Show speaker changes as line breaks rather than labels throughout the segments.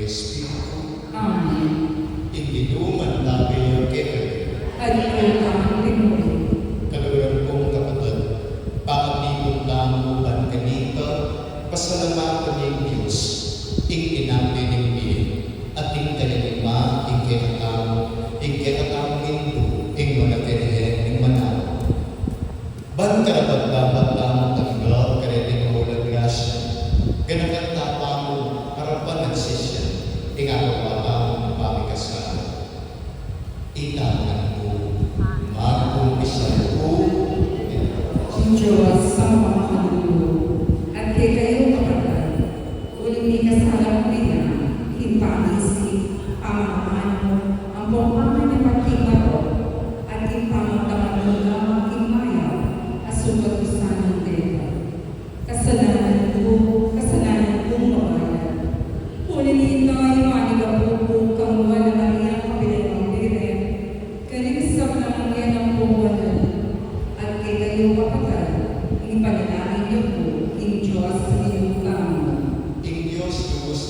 Espiritu.
Amen.
Indinuman namin ang kaya.
At ikaw Pinoy.
Kaluyan kong kapatid, paabibot lang uban kanita, pasalamatan ng Diyos, ikinapin ng Diyan, at tingkalima, ikikatang hindu, ing manakirihin, ing manaw. Bantarapat dapat lamang tanggal, karetin mo lang grasya, ganakat tapang harapan ng sisya, ingagawa ng pamikasan. Itangan mo, mag-umpisa ko,
Ang Diyos ang mga kanulo. At kay kayo kapatid, uling ni kasalang niya, himpamisip, pamamaan mo, ang pagpaman ng pagkikaro, at impamagdaman mo lamang himayaw, asugat usan ng teka. Kasalanan kong mabayan. Uling ito ay manigabubo kang wala Maria kabilang birin, kalinisap naman yan ang puwanan. At kay kayo kapatid, ipanalangin niyo po, in Diyos sa iyong kamo.
ing Diyos, Diyos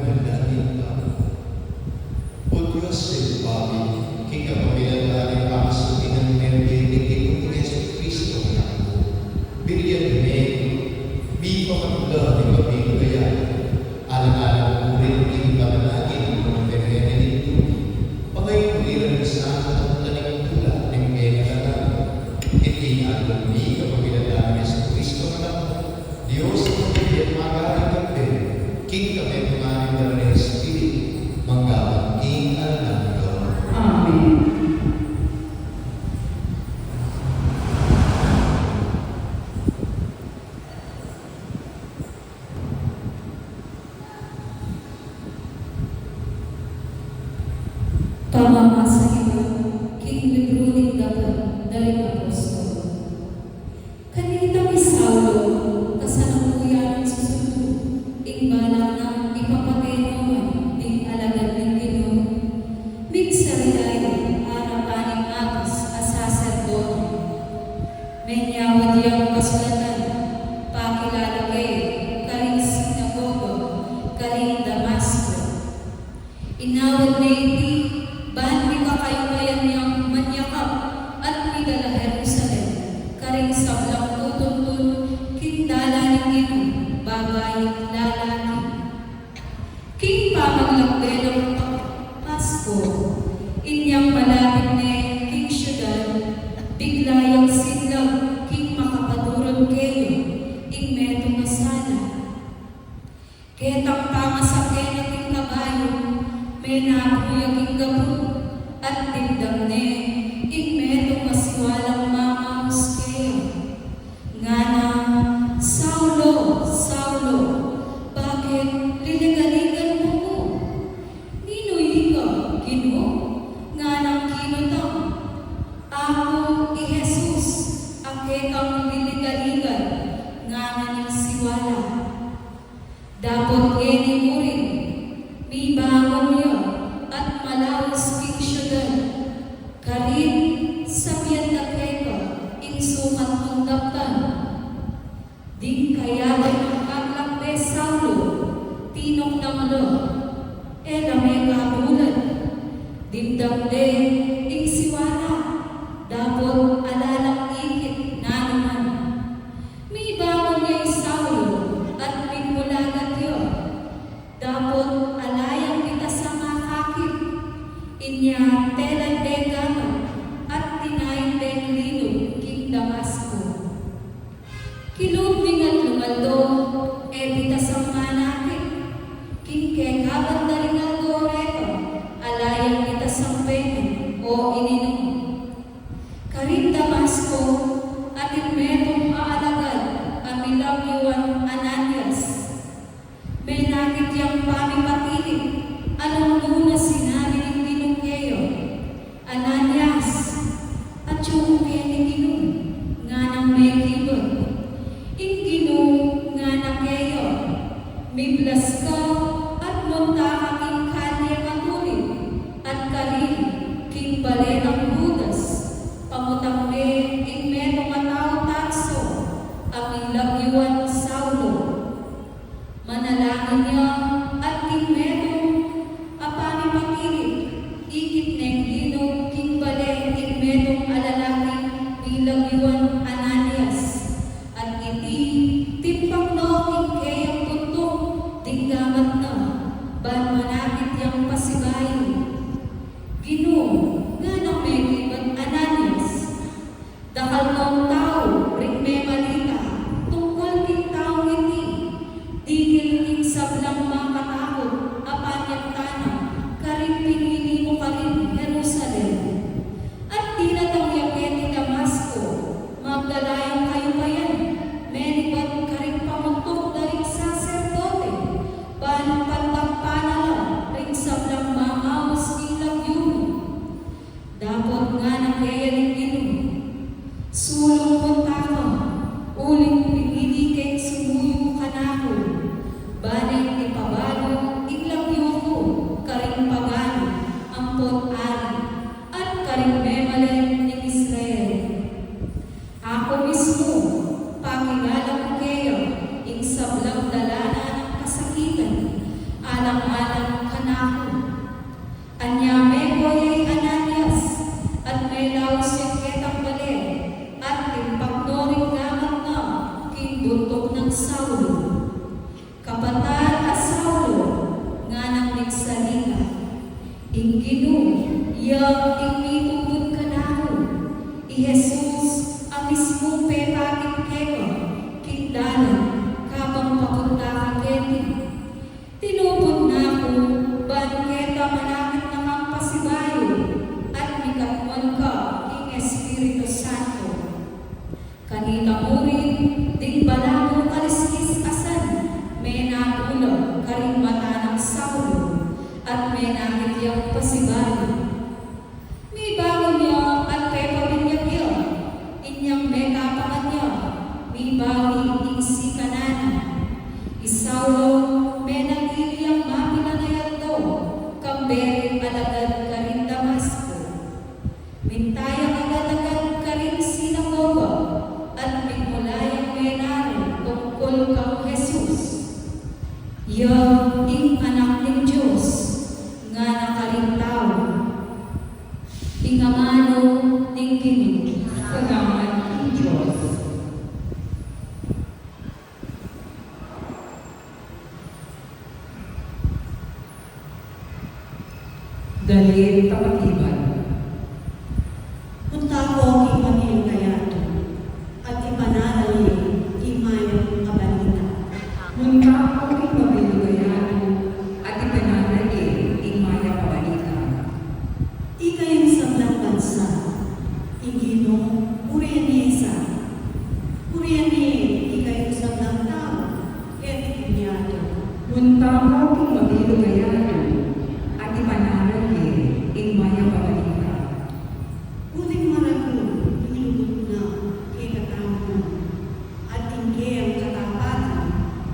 nagdalin ka. O Diyos sa ibabi, kikapamilan pakasukin ng merdi ni Yesu Cristo na ako. Bilyan may pamatula ni Pabigaya. Alang-alang mo rin yung pamanagin ng perhena nito. Pagay-kuliran sa ang taning tula ng pera. Itingalong ni kapamilan ni Yesu Cristo na ako. Diyos ang bigyan magaling ng pera. King kami pumanin ng Espiritu. Manggawang king alam ko.
Amen. Pamamasa niyo, King Libruning dapat dari apostol. Kanitang Saulo, kasalukuyan ng susunod, ingbalang ng ipapatenoan, ng alagad ng Ginoo. Migsariay, harapaning atas, asaserdote. Menyawad yung kasulatan, pakilala kayo, karing sinagogo, karing Damasco. Inawad na iti, bandi ka kayo kayan niyang manyakap at midala Jerusalem, karing sablang tutuntun, kindala ng Ginoo, bagay lalaki. King pamaglagay ng Pasko, inyang malapit na king syudad, biglayang sidlang king makapadurog kayo, ing metong masala. Ketang pangasakay na king kabayo, may nakuyag ing gabu, at tindam ne, ing metong masiwalang mamahus kayo. Nga na, Saulo, Saulo, bakit liligaligan mo ko? Ninuy ka, Ginoo, nga nang kinutang. Ako, Jesus, ake kang liligaligan, nga nang siwala. Dapat geni mo rin, may bangon niyo, at malawas king syudad. Karin, sabihan na kayo, ing sumat mong daptan. Di kaya ng paglakbe Saulo, tinong ng lo, may kabulan. Dindamde, ing siwala, dapot alalang ikit na naman. May bangon niya Saulo, at pigmulagat yun. Dapot alayang kita sa makakit. Inya telan degaman, at tinayin den lino, king Damasco. Kilubing at lumaldo, kita sa manakit. King kekaban na rin ang goreto, alayang kita sa pwede, o ininom. Karin Damasco, at inmetong aalagad, amilang yuan Ananias. May nakit yung pamipatilig, anong muna sinabi ng Pinukeo, Ananias, at yung kaya ni Ginoo, nga nang may kibot. Ing Ginoo nga na kayo, miblas ka, at munta kaming kanya matulig, at karin, king bale ng Budas, pamutang me, ing metong atao takso, aming lagyuan Saulo. Manalangin niya, at king
Yang initutod ka namin, i Jesus ang mismong peta kikeko, kitdanan, kapang pakunta kiketi. Tinupod na ako, bangketa manakit namang pasibayo, at mikatmon ka, King Espiritu Santo. Kanina mo rin, ding balakong kaliskis asan, may nakulog, karing mata ng Saulo, at may nakikyang pasibayo. May bago niya at pepabinyag niya, inyang may kapakan niya, may bawi isi kanan. Isaulo, may nagiliyang mapinanayat do, kamberin alagad ka rin Damasco. Mintayang agad-agad ka rin sinagoga, at migulayang menaro tungkol kang Jesus. Yang ing anak ng Diyos, nga nakalintaw. Ingamano ng kinig,
Salamat ng Diyos. Dalhin Tapatiban.
Punta ko ang ipamilong kayato at ipanalangin imayang kabalita.
Munta ako ipabilugayan at ipanalagin imaya kabalita.
Ikayang sablang bansa, igino, Urianesa. Uriane, ikayang sablang tao, et ipunyato.
Munta ako ipabilugayan at ipanalagin imaya kabalita.
Uling maragun, inilubot na kay katamon, at ingke ang katapatan,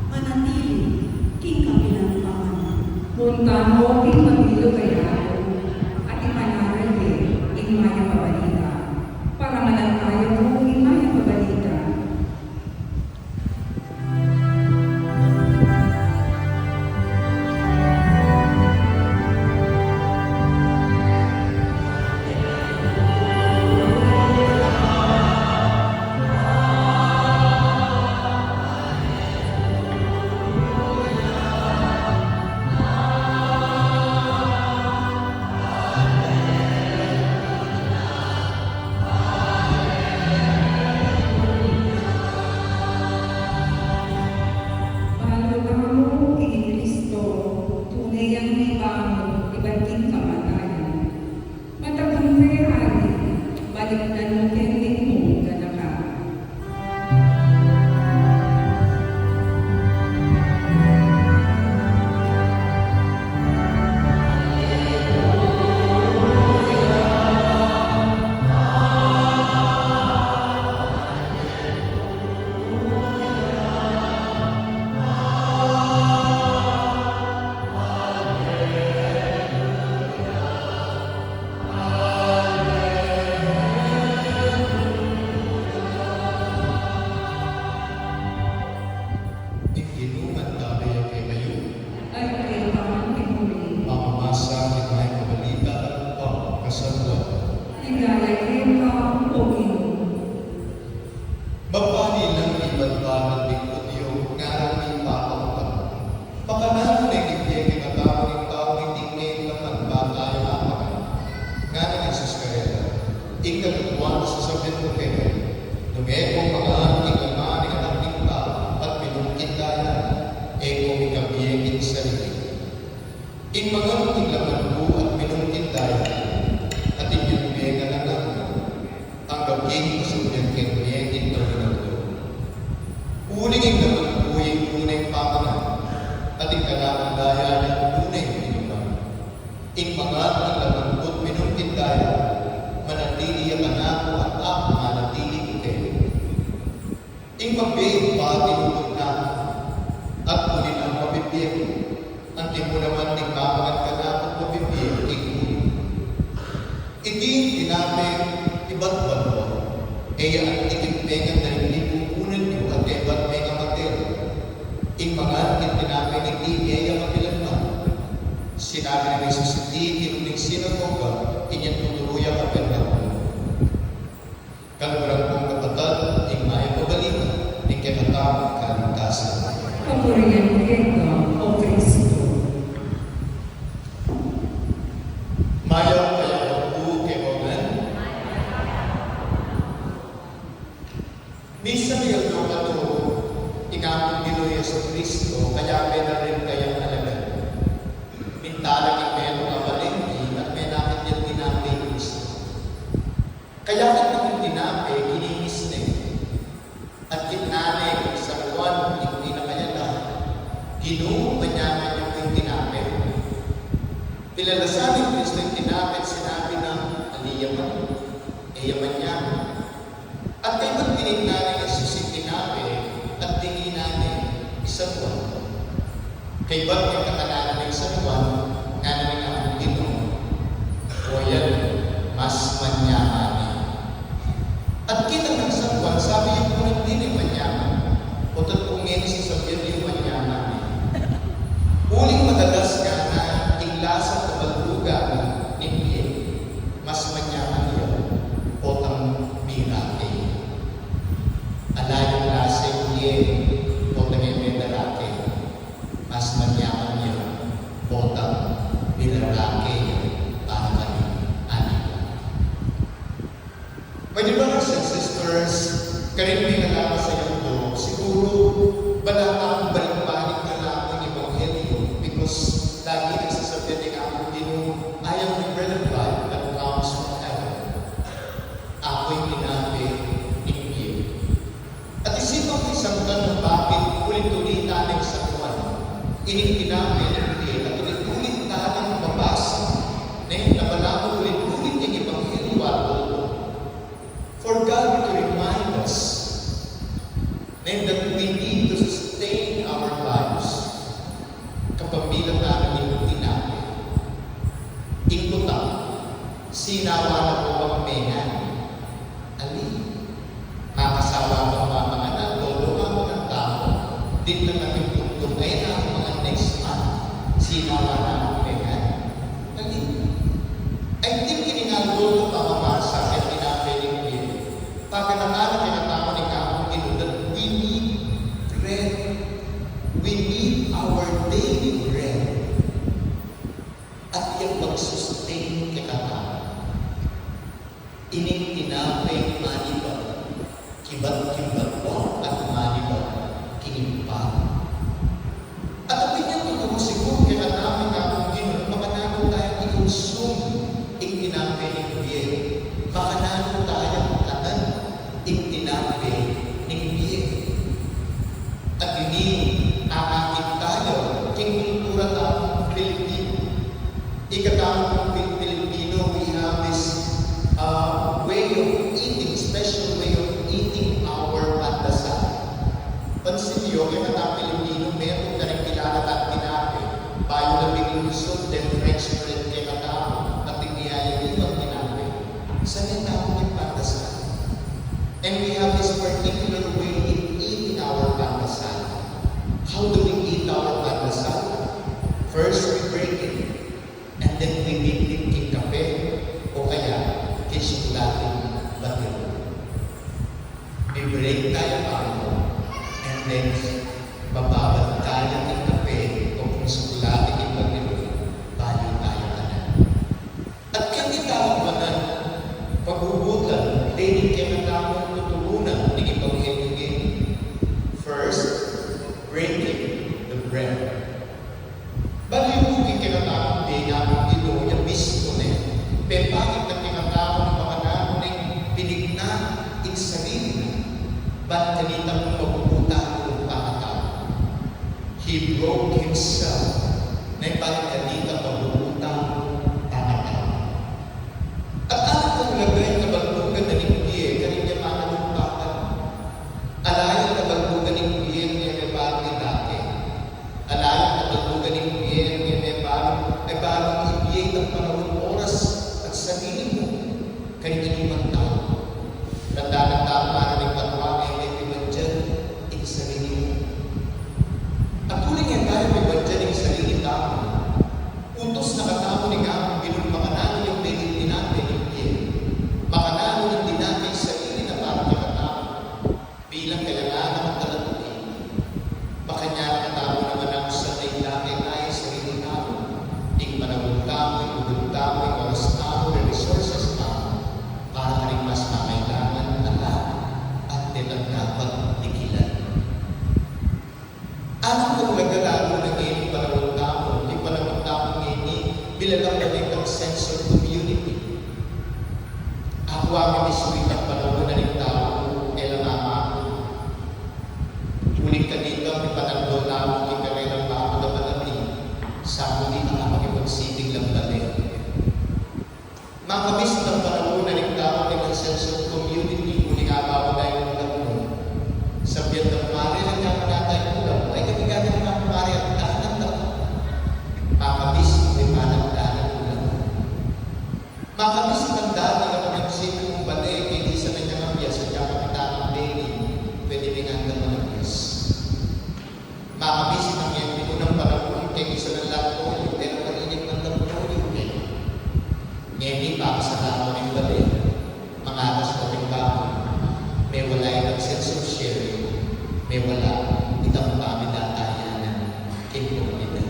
manatili, king kabilang paman.
Munta ako ipabilugayan at ipanalagin imaya kabalita. Para manantayo ko imaya kabalita. Malulamo kini Kristo, tunay ang may bango, ibating kamatayan. Matapang hari, baliktan mo kending mo, ganaka.
Ikinuman tayo kay kayo,
Ay kay pamangkin muli,
mamamasa ng may kabalita at upang kasaluan.
higalayin ka ang poging.
Mapani lang iba't banat ng kutyo, ngarang ipapangkat. Pakanan ng ibigay kinatawag ng tao, hindi ngayon lang ang bata ay apakan. Ngarang ng Saskareta, ikatutuan sa sabihin ko kayo, lumekong mga ating ama ng anak ng tao at pinungkit daya, ekong ikabiyengin sarili. In mga ating laman ko at pinungkit daya, at inyong biyengan na lang, ang gabing kasunyan kay biyengin na lang. Uling ang naman po yung unang pamanan, at ikalaman daya ng unang pinuman. In mga ating laman ko at pinungkit daya, manatili ang anak ko at ako manatili ko kayo. In mabing patinutod na, at ulit ang mabibiyeng, ang tipo naman ng mamangan ka na at mabibiyeng tingin. Iti tinapin iba't ba't ang itimpengan na hindi pupunan niyo at iba't may kamater. In mga tinapin hindi niya kapilan na. Sinabi ni Jesus, hindi kinuling sinagoga, inyang tutuluyan kapilan. Kalurang kong katatad, ing may pabalita, ing kinatawag kaligtasan.
Kapurihan ka, O Kristo.
Mayaw kayo Kaya kung tinape, kininisnig. At kitnanay sa buwan, hindi na kaya lahat. Ginumanyaman yung tinape. Pilalasan ni Kristo yung tinape at sinabi na, aliyaman, ayaman niya. At kay ba't tinignanin yung susitinape at tinginanay isang buwan? Kay ba't yung kakalanan ng isang buwan, nga namin ang Ginoo, o yan, mas manyaman. At kita ng isang buwan, sabi yung punang din yung manyaman. O tatpungin si Sabian yung manyaman. Uling madalas nga na inglasa at balbugan ni Pierre, mas manyaman yun, potang mirake. Alayong lasa yung Pierre, potang emedarake, mas manyaman yun, potang mirake, para kami anak. Pwede ba brothers and sisters, karin may nalaman sa iyong to, siguro bala akong balik-balik na lang ng Ebanghelyo because lagi nagsasabi ng akong Ginoo, I am the bread of God that comes from heaven. Ako'y tinabi ni Pierre. At isipang ko isang tanong bakit ulit-ulit tanig sa buwan. Ining tinabi ni Pierre at ulit-ulit tanig mabasa na yung nabalamo ulit-ulit yung Ebanghelyo at for God to remind us that we need to sustain our lives kapag bilang namin yung tinabi. Ikutan, sinawa na po bang mehan? Ali, makasawa pa mga mga anak, todo nga mga tao, din lang natin punto, ay na ang mga next month, sinawa na ang mehan? Ali, I think kininagod pa mamasa at pinapelin din. Pagkatapos ng tao ni Kapong Ginoo that we need bread. We need our daily bread. At yung mag-sustain kay katao. Ining tinapay maniba, kibat-kibat po at maniba, kinimpa. At ang pinyan ko siguro kay katao ni Kapong Ginoo, makanago tayo i-consume yung tinapay ni Pierre. Makanago tayo itinapay ni Pierre. At hindi aakit tayo king kultura taong Pilipino. Ikatawag ng Pilipino, we have this way of eating, special way of eating our pandasal. Pansin niyo, ikatawag Pilipino, meron ka rin kilala at tinapay. Bayo na biglusod, then French bread kay katawag, at tiniyaya ibang tinapay. Saan yung tawag yung pandasal? And we have this particular way in eating our pandasal. How do we eat our pandasal? First, we break it. And then we make it in kape o kaya kisulating batero. We break tayo ako and then bababad tayo ng kape o kung sulating in batero, bali tayo na. At kami tawag ba na paghubutan, daily kaya natawag tuturunan ng Ebanghelyo. First, breaking the bread. Balibugin kinatawag din ang Ginoo niya mismo na pero bakit na kinatawag ng mga namin pinigna in sarili ba't kanitang mabubutan ng pakatawag? He broke himself na ba't kanitang mabubutan pakatawag. At ano kung lagay na balbugan na ninggiye kanina mga lumpakan? Alayan na balbugan ninggiye niya may bagay dati. Alayan na balbugan ninggiye niya may bagay ibigay ng panahon oras at sarili mo kanina limang tao. Tanda para ng patwa ay may pibadyan in sarili mo. At tuloy nga tayo pibadyan in sarili tao. Utos na katao ni Kapong Ginoo makanano yung may tinapay ni Pierre. Makanano ng tinapay sarili na para kay katao. Bilang kailangan ng talatuin. Baka niya na katao naman ang sanay laki tayo sarili tao. Ting panahon tao, yung tao, yung oras tao, yung resources tao. Para ka rin mas makailangan ala at ditang dapat tigilan. Ano kung nagalaro ng iyong panahon tao, yung panahon tao ngayon, bilang natin ang sense of community. Ako kami miswit ang panahon na ng tao, kailan mama. Uling ka dito, may panagdo na ako, ikaray ng bako na malami. Sa ako dito na makipagsiting lang balik. Makabis ng panahon na ng tao, ng sense of community, uling abaw na yung ulang mo. Sabihan ng mare, nagkakanatay ko lang, ay katigagan ng mare at tahanan na. Makabis, may panagdahan ko lang. Makabis ng dati na pag-isipin mong balik, hindi sa kanyang ambiyas at kapitan ng baby, pwede binanda mo ng yes. Makabis ng yan, dito ng panahon, kaya isa ng laboratorio, pero parinig ng laboratorio, ngayon pa sa tao ng balik, mga atas ko rin ba, may wala yung sense of sharing, may wala itang pamidatayanan, kinkomunidad.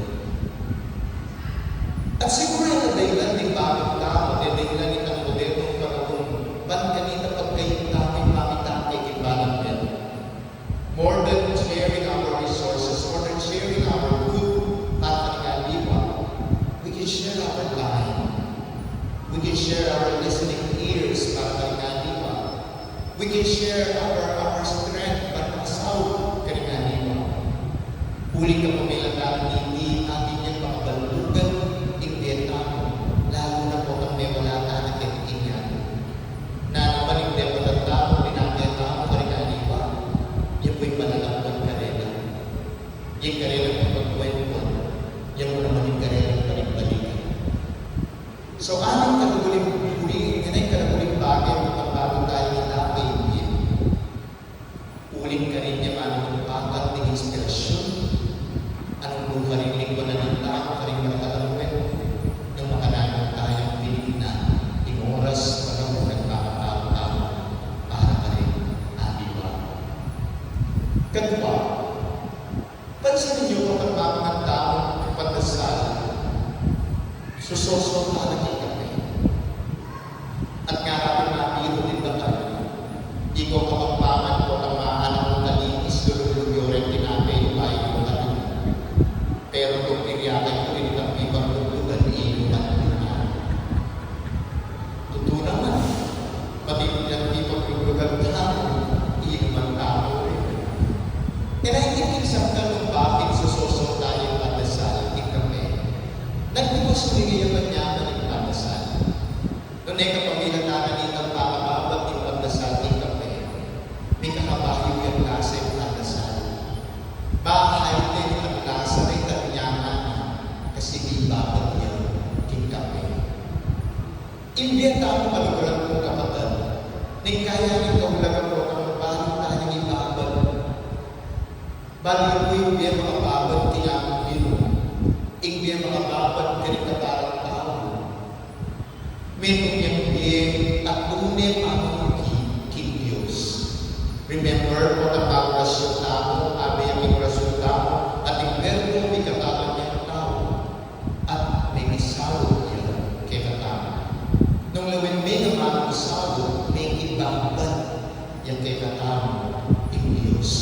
At siguro yung dahilan ng bakit tao, dahilan itang modernong panahon, ba't kanina pagkain natin pamitakay environment? More than sharing our resources, more than sharing our food, patanigaliwa, we can share our time. We can share our listening ears, patanigaliwa. We can share our strength, pagkasaw, karinganiwa. Huli ka pumilagang hindi atin yung makabalugan, lalo na po kung may wala na nakikitingan. Na napaligyan mo ng tao, pinakita mo ka rin kaniwa, yan po'y panalakpan karela. Yung karela ng pagkwento, yan mo naman yung karela ng panigbalikan. So, anong kagaguling huli, yan ay kagaguling bagay na pagbago tayo ng lapay yun. Uling ka rin niya anong pagkat ng inspirasyon, anong buka rin lingwa na ng tao, karing makakalawin, ng makananong tayong piling na oras panahon nagkakatao-tao para ka rin abiwa. Kadwa, pansin niyo kapag mga tao pagdasal, susosong halagay kami. At nga natin nabiro din ba tayo? Ikaw kapagpaman ko ang mga anak ng kalinis, lululugyo rin tinapay yung bahay ko na rin. Pero kung iriyakan ko rin ang ibang lulugan, iinuman ko na. Totoo naman, pati ang ibang lulugan tao, iinuman tao rin. Kaya hindi sa kalong bakit susosong tayo pagdasal, kami. Nagbukas ko rin yung manyaman ng pagdasal. Noon ay kapamilang namin ang pakababag ng pagdasal ng kami. May kakabayo yung klase ng pagdasal. Bahay din ang klase ng tanyaman kasi di babag yan king kami. Imbiyata ang paluguran kong kapatid. Nang kaya ng kaulagan ko ang bago tayong ibabag. Bali ko yung biya mga babag tinamang biro. Ingbiya mga babag kinikatarang tao. Meron niyang biya at unin ang king Diyos. Remember po na pagkasyon tao, abi ang ikorasyon tao, at yung verbo may katawan niyang tao, at may isawag niya kay katama. Nung lawin may naman isawag, may ibabad yung kay katama, yung Diyos.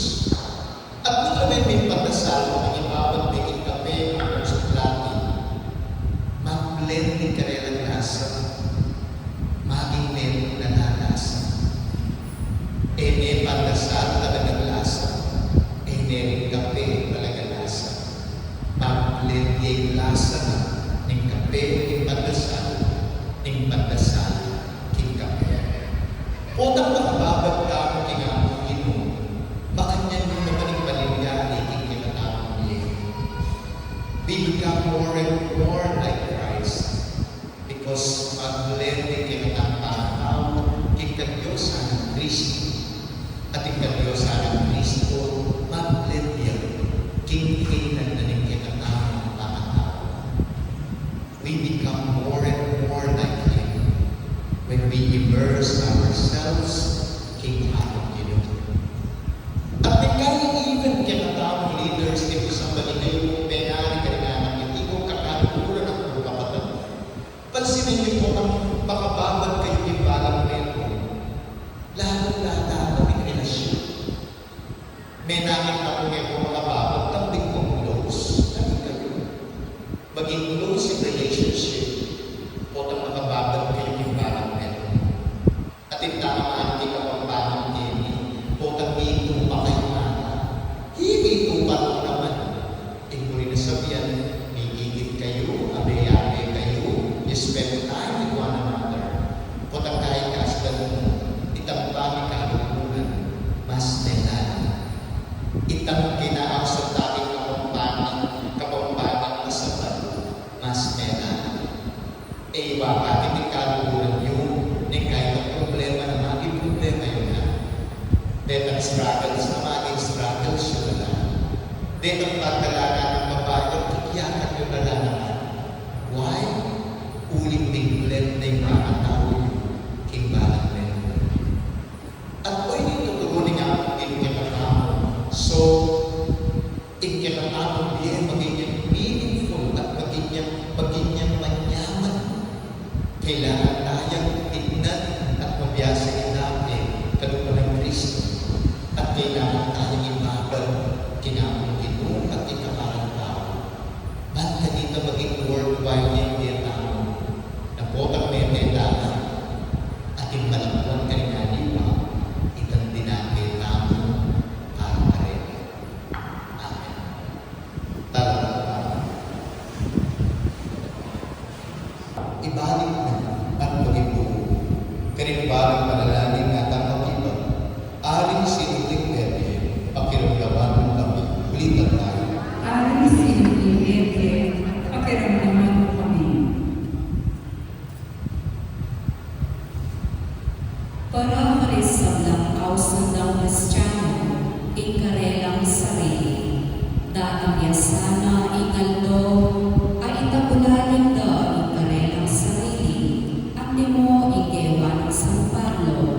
At nung lawin may pagdasal, ang ibabad may ikape, ang suklati, mag-blend din karelang lasa, maging meron na lalasa. May pagdasal talagang lasa. May kape talagang lasa. Mag-blend yung lasa ng kape, ng pagdasal, ng kape. Utang makababag ka kung kinamong inom, baka niyan yung napaning paligyan ay kinakatapong niya. We become more and more like Christ because mag-blend yung kinakatapang tao, kinakatyosan ng Kristo. At ikatyosan ng Kristo, mag-blend yan, kinkinan na ng kinakatapang tao. We become more and more like Him when we immerse ourselves in Him. At kaya even kinatawang leaders, if somebody na yung may-ari ka rin naman, hindi ko kakalimuran ng kapatid. Pansinin niyo po ang makababag kayo yung balang meron. Lahat ang relasyon. May nakita ko ngayon kung makababag, tambing kong close. Maging close in relationship, o ang makababag kayo yung balang meron. At iwakan hindi kaluburan yung kahit ang problema na maging problema yun na. Dahil ang struggles na maging struggles yun na lang. Dahil ang pagdalaga ng babae, iyakan yun na lang naman. Why? Uling biglet na yung mga tao yung kimbalan na yun. At po hindi tuturunin nga inkipatamo. So, inkipatamo diyan magiging meaningful at magiging manyaman. Kailangan tayong tignan at mabiyasin natin kalupa ng Kristo. At kailangan tayong imagal kinamang Ginoo at ikamarang tao. At kanina maging worldwide yung tiyatamo na potang may metana at yung malakuan ka rin naliwa, itang dinakay tamo para karete. Amen. Tara. Ibalik na at mag-ibuo. Karimbarang panalangin nga tamang iba. Aling sinuling bebe, pakiramdaman ng kami. Ulitan tayo.
Aling sinuling bebe, pakiramdaman mo kami.
Para marisang kausan ng Kristiyano, ikarelang sarili. Daang yasana ingaldo, ay itabulaling da ikarelang sarili. At di mo igewan sa Pablo,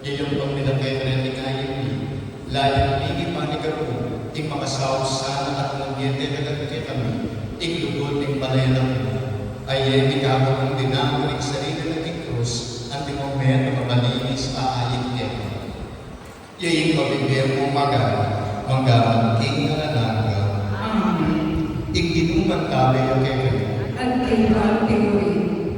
iyong pagmilagay na rin ngayon ni, layang ligi panigapo, ing makasaw sana at nagyete agad kay kami, ing lugod ing palayalang mo, ay ikaw ang dinamo ing sarili ng krus, ang di momento mabalinis aayit niya. Iyong pabibigyan mo manggaman king nananaga,
Amen.
ing ginuman tabi kay kami,
At kay Pagpiguri,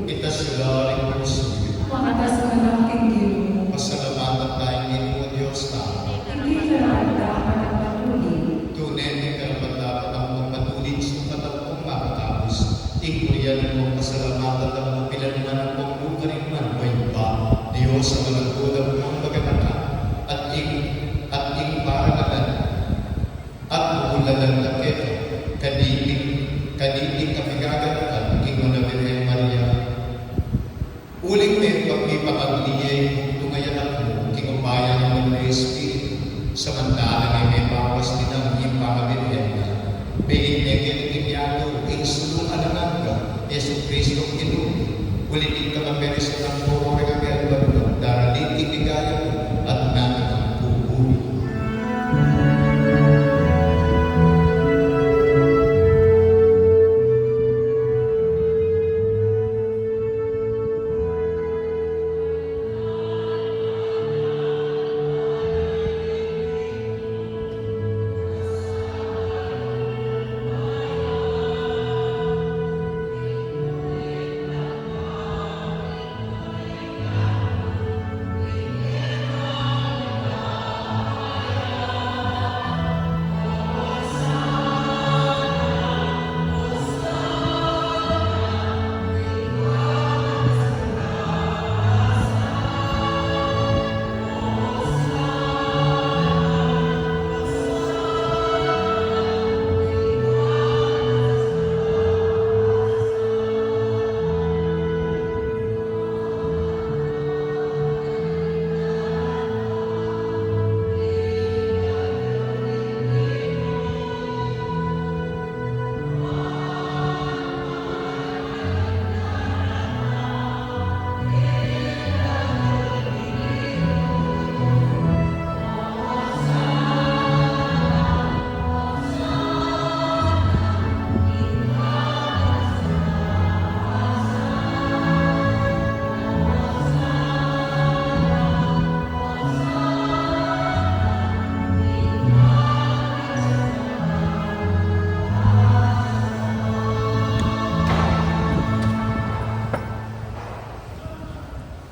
itasula ring puso,
makatas ka ng Ginoo,
pasalamatan tayo Ginoo Diyos na,
hindi ka dapat ang patuloy.
tunay ni karapat-dapat ang pagpatuloy sa patapong makatapos. Ikuriyan mo pasalamatan ang mapilan man ang pagbukarin man o iba. Diyos ang malagkulang mong maganakan at ing parangalan at bukulalan takit kaditing kapigaganakan king na Birhen Maria. Uling may pagpipakagliyay tungayan ako king upayan ng Espiritu. Samantalang ay may bawas din ang iyong pangabirhen na may inegin inyato ing sulong alangaga Yesu Cristo Ginoo. Ulitin ka maperis ng puro regagalaban darating ibigaya mo at namin ang pupuri.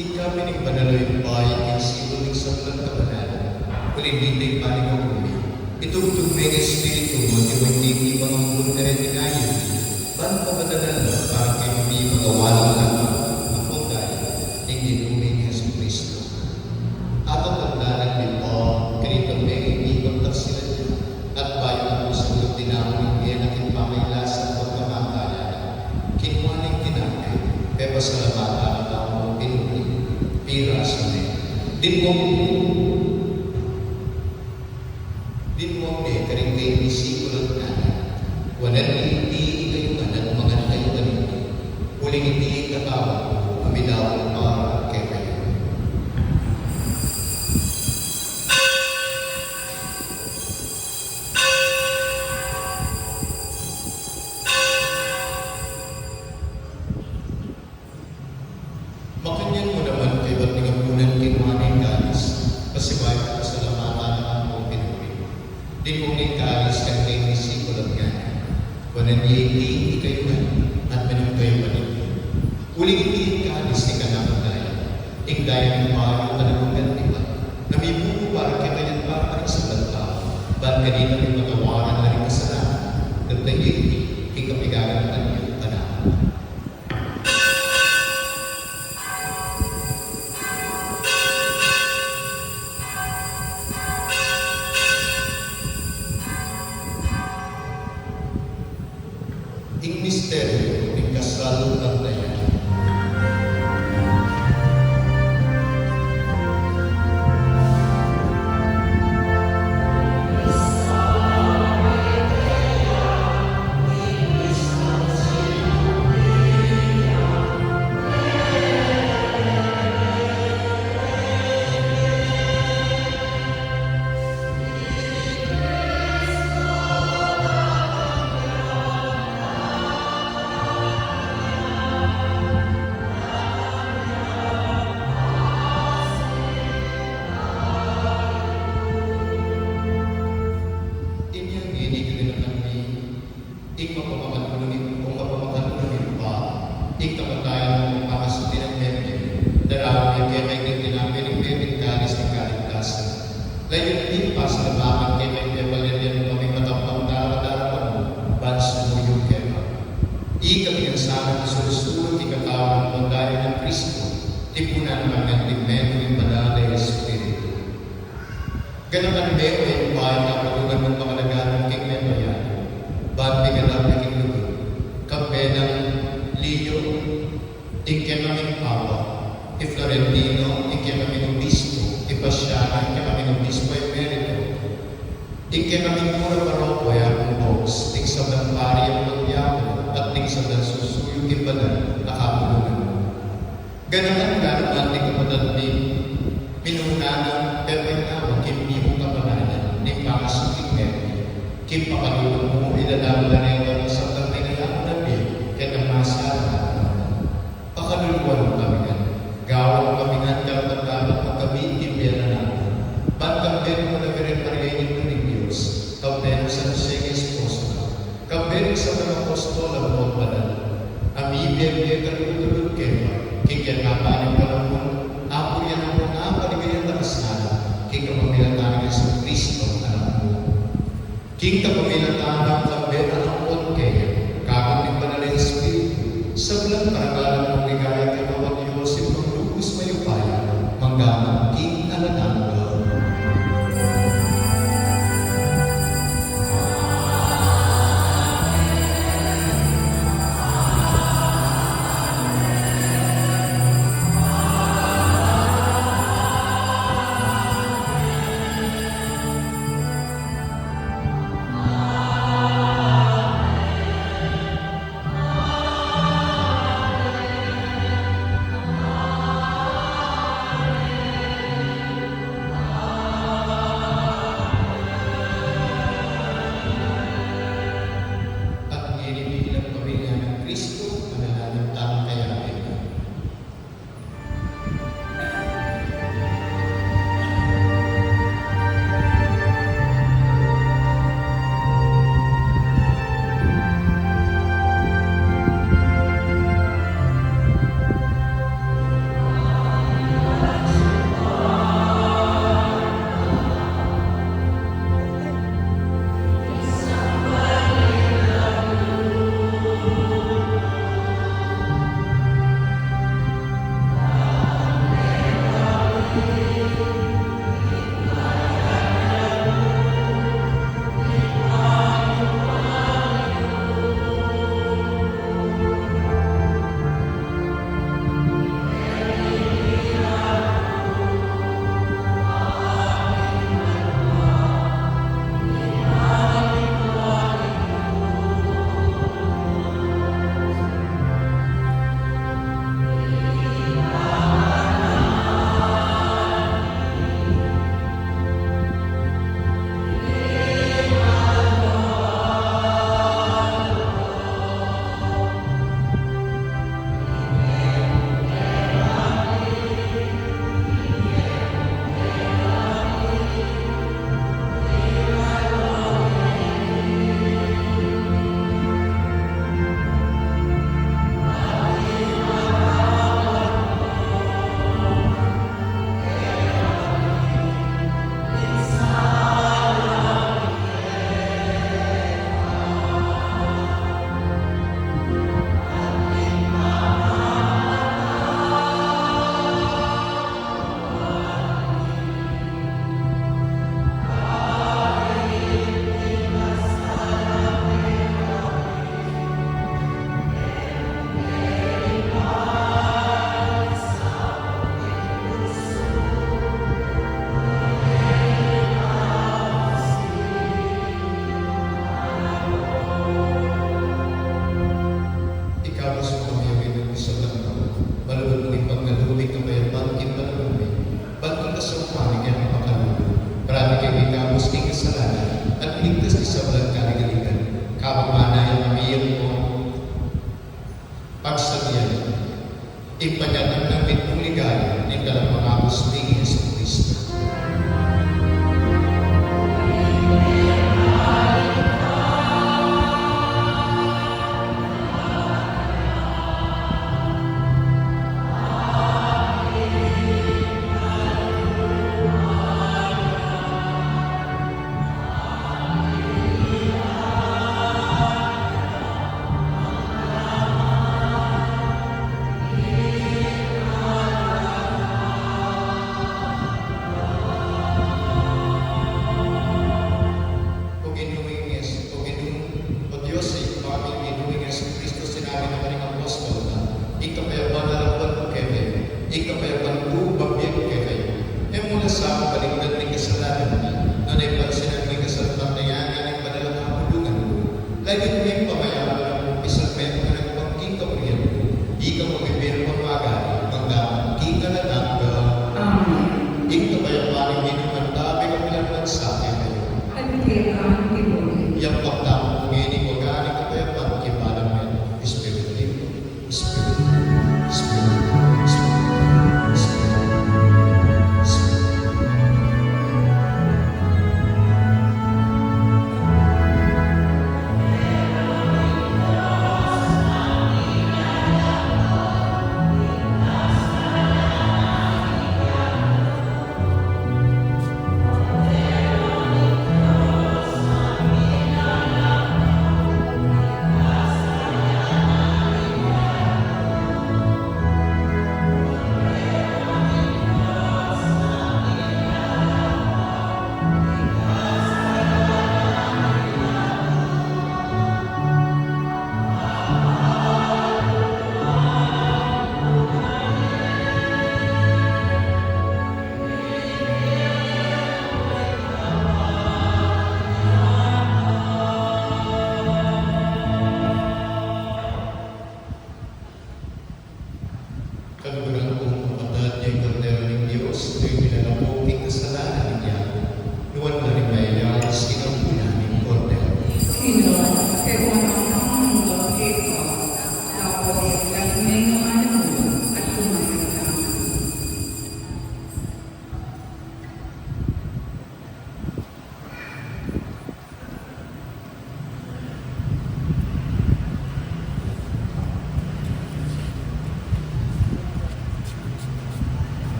Ikaw pinagpanaloy bayan ng sinuling sa bulang kabanan, kulibitay paling ang umi. Itugtog may Espiritu mo, di mo hindi pangambun na rin ngayon. Ba't pabatanan mo para kayo hindi magawalang lamang ako dahil hindi luming Yesu Cristo. At ang pagdalang din mo, ganito may hindi kontaksilan niya at bayan ako sa mga dinamang hindi natin pamailasan o kamatayan. Kinuha ng tinapay, kaya pasalamatan ang tao mo pinuli. Pira sa may. Din mo may karing kayo isikulat na wanan hindi kayo at mga kayo ganito. Huling hindi katawa, aminaw para kay kayo. Makanyan mo naman kayo at ningapunan kinuhanin galis, kasi bahay ka sa lamatan ng mga pinuri. Di mo ni galis kang kayo isikulat nga. Wanan hindi kayo man, at manong kayo manito. Uling hindi galis ni kanamagay, ing daya ng mga talagang iba, na may buko para kita yan para sa bantao, ba't kanina may magawaran na rin kasalanan, at nagiging ikapigagan ng iyong panahon. Ing misteryo, ing kasalo ng dayan.
Isa
Kayo din pas na bakit kayo may pepalilian kami matampang dapat bans mo yung kema. Kami ang sana ng surusulot, ikatawag ng dahil ng Kristo, tipunan ng mga tigmento yung banal na Espiritu. Ganang ang beo ay upahan na patugan ng mga laganang king Memo yan. Bandi ka lang naging lugo. Kampe ng Leo, ikemaming Papa, Florentino, ikemaming Obispo, Ipasya, ikemaming Obispo Emerito, ikemaming Pura Paroko ay ang box, tigsabang pari ang magyaman, at tigsabang susuyong ibalan na kapulunan. Ganang ang ating kapatid pinunanan pero ay nawag kimihong kapananan ni Pangasukit Mary. Kim pakalulong mo ilalawala na yung sa tatay na nabi kaya masara. Pakaluluan mo kami nga. Gawang kami nga dapat magkabit kimbiyan na namin. Pagkabit mo na rin margayin mo ng Diyos. Kabit sa siyang esposo. Kabit sa mga apostol ang mga banal. Amibir niya kalululog kayo. Kikyan nga pa ng panahon. Ako yan ang mga paligayan na kasala. Kikang pamilantahan sa Kristo alam mo. King kapamilantahan ang kabit ang akot kayo. Kakong ng banal na Espiritu. Sa bulang karagalan ng ligaya kay bawat Yosef ng lubos mayupaya. Manggamang king alananggal. Ipanyatag ng pitong ligaya ni dalang mga apostol ni Jesucristo. sa paligid ng kasalanan, noon ay pagsinag may kasalpang na yan, yan ay padalang kapulungan mo. Lagi mo yung pamayaman mo, isang meto na nagpangking kapriyan mo, di ka magibiro pamagari, manggaman, kita na nangga.
Amen.
Ikaw ba yung paling dinuman, tabi ka pilang sa akin ngayon.
At kaya ang tibunin.
Yang pagtapong ngini ko galing ka ba yung pagkibalang mo, Espiritu, Espiritu, Espiritu, Espiritu, Espiritu.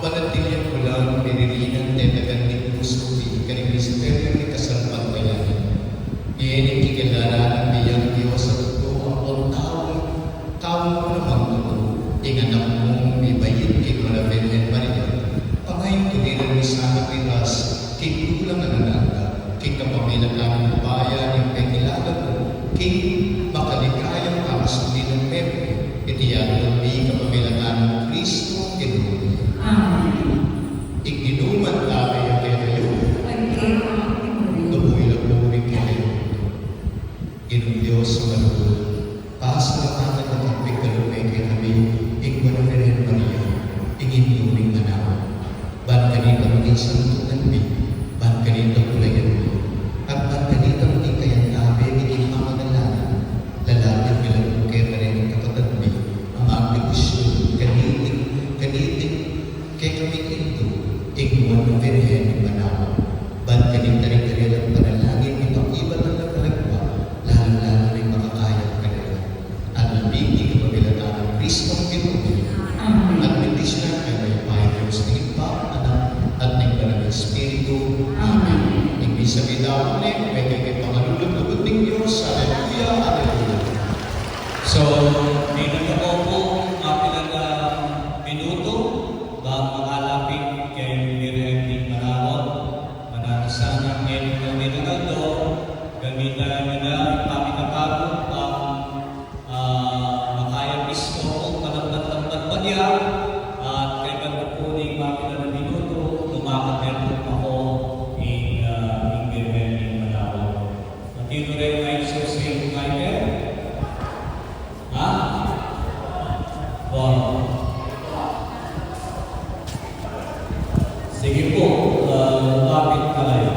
panatilian ko lang niririnan tetagan ni Pusuti kani Kristoferio ni kasalpan bayan. Iyan ang kikilala ng biyang Diyos sa totoo ang taong ko naman ito. Inganak mong ibayin kay Mara Virgen Maria. Pangayon tuliran mo sa aking pitas, kay kulang na nananda, kay kapamilang namin bayan, yung pagkilala mo, kay makaligayang kakasundin ng Pepe, itiyan ng di kapamilang namin Kristo, Ginoo.
Amen.
Iginuman tayo kayo,
Pagkakang
tuloy lang mo rin kayo. Ginong Diyos sa malugod, pasalamatan ng pagpigkalupay kay kami, Igwan Virgen Maria, ingin luring manawa. Ban kanitang di santunan mi, ban kanitang ulayan mi, at ban kanitang di kayan nabe, iging mamadalanan, lalapit bilang kaya ka rin kapatid mi, ang agdegusyon, kaniting, kay kami ito, Igwan Virgen Manawa. Ban kanitang rin kanilang panalangin, itong iba ng nagkalagwa, lalo-lalo na yung makakayang kanila. At nabigay kapabilataan ng Kristong Ginoo, at bendisyonan ka may Diyos ng Iba, Anak, at ng Banal Espiritu. Amen. Ibig sabihin daw ulit, may kay pangalulog-lugod ng Diyos. Hallelujah, hallelujah.
So, dito na po ilang minuto bago makalapit kay Virgen Manawag. Mananasan ng ngayon ng Rinaldo, gamitan nyo na ipapikapagod ang makayang Kristo kung malambat-lambat pa niya. At kay pagkakuning makilang minuto, lumakapit ako in Virgen Manawag. Matino rin kayo sa St. Michael? Ha? Wow. Sige po, lumapit ka kayo.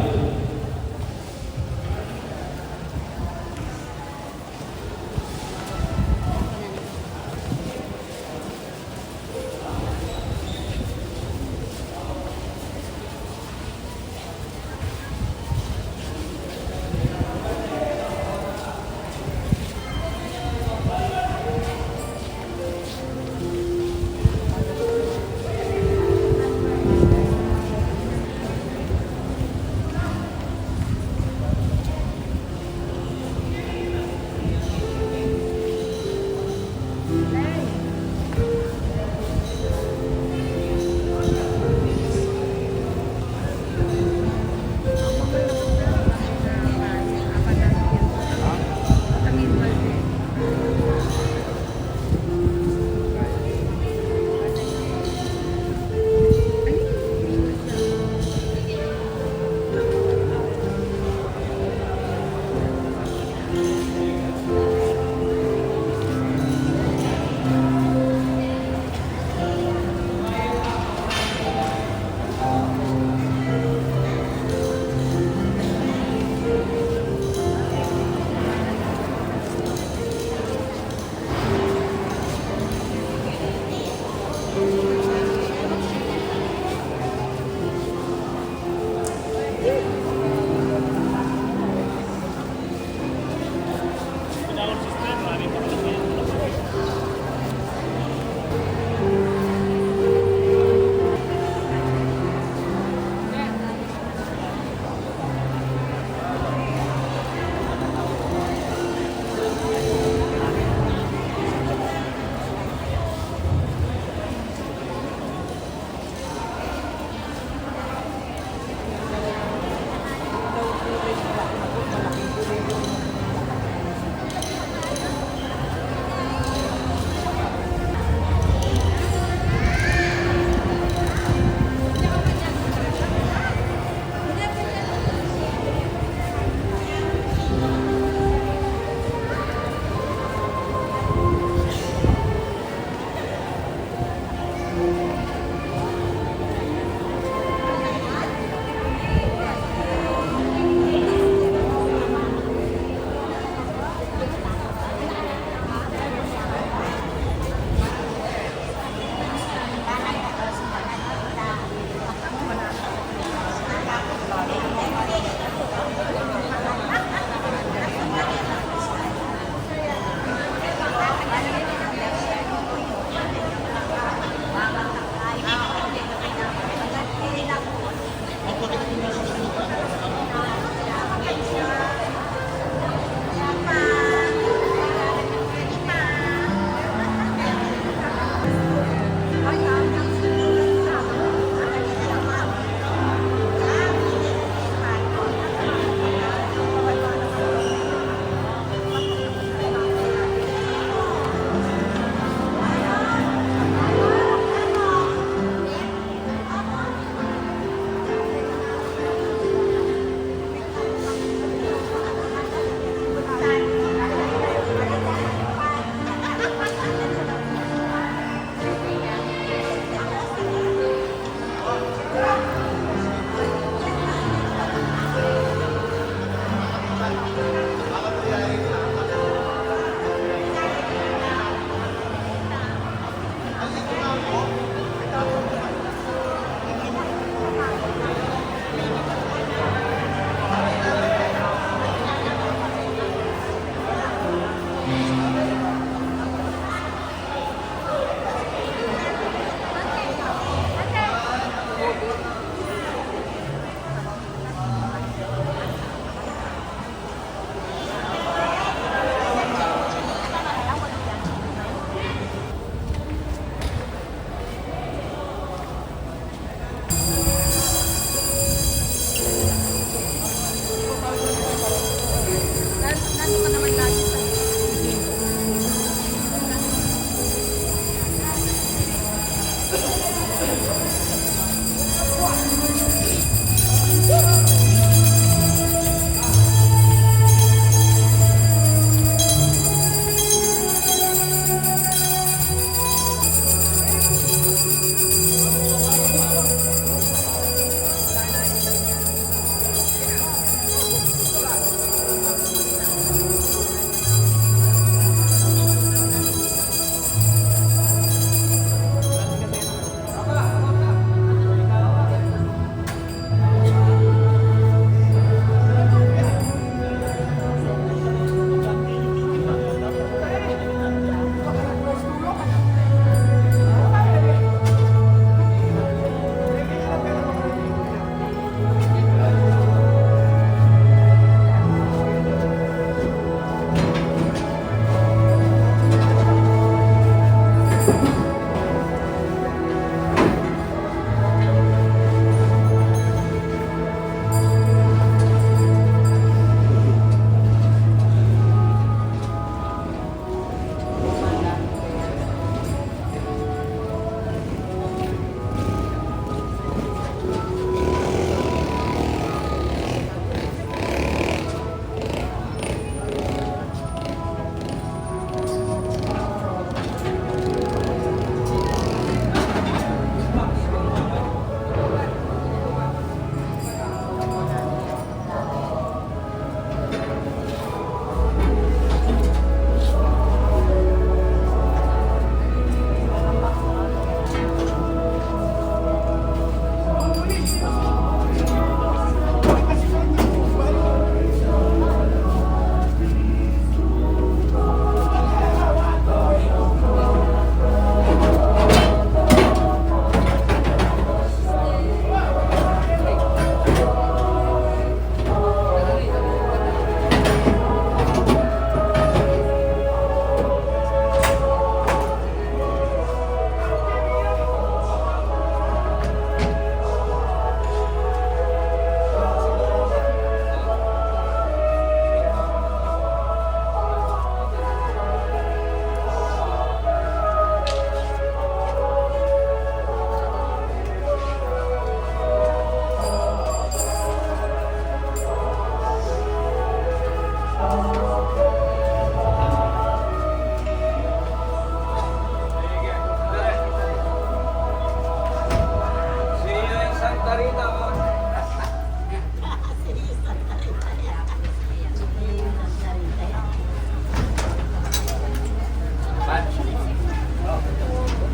Katarina.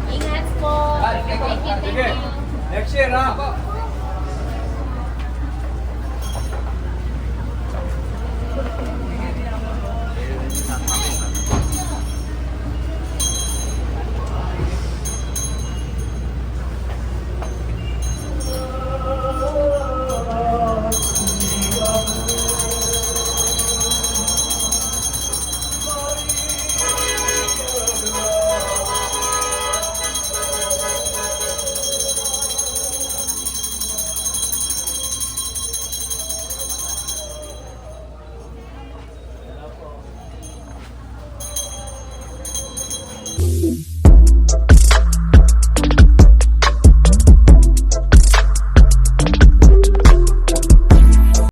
Ingat po.
Sige. Next year ha.